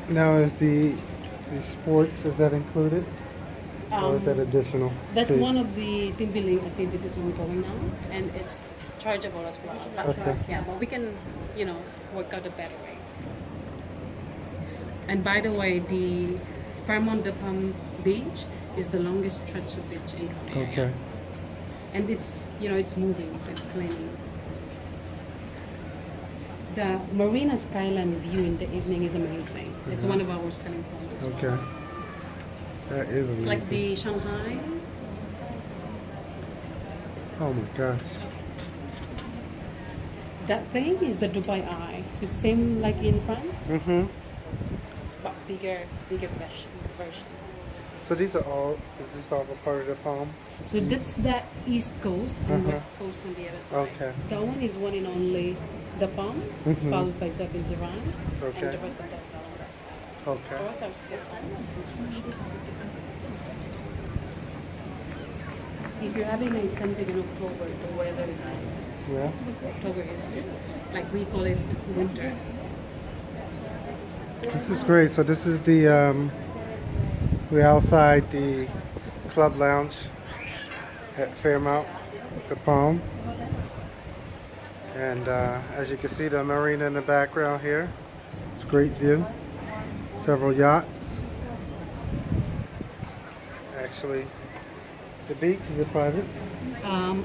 Now, is the sports, is that included? Or is that Um, additional that's fee? one of the team building activities ongoing now, and it's chargeable as well. But Okay. yeah, but we can, work out the better ways. And by the way, the Fairmont de Palm Beach is the longest stretch of beach in the area. Okay. And it's moving, so it's clean. The Marina Skyline view in the evening is amazing. It's one of our selling points as well. Okay. That is It's amazing. like the Shanghai. Oh my gosh. That thing is the Dubai Eye. So same like in France, Mm-hmm. but bigger version. So these are all, is this all a part of the palm? So that's the East Coast and Uh-huh. West Coast on the other side. Okay. That one is one and only the Palm, Mhm. followed by Zabin Ziran, Okay. and the rest of the hotel on that side. Okay. Ours are still under construction. If you're having like something in October, the weather is amazing. Yeah. October is like we call it winter. This is great. So this is the, we're outside the club lounge at Fairmont, the Palm. And as you can see, the marina in the background here. It's a great view. Several yachts. Actually, the beach, is it private?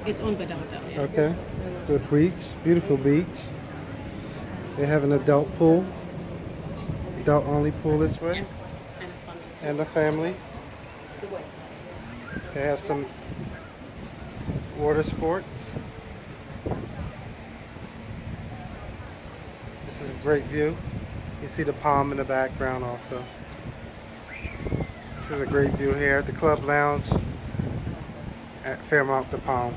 It's owned by the hotel. Yeah. Okay. It's a beach, beautiful beach. They have an adult pool. Adult only pool this way. And fun. And a family. They have some water sports. This is a great view. You see the palm in the background also. This is a great view here at the club lounge at Fairmont the Palm.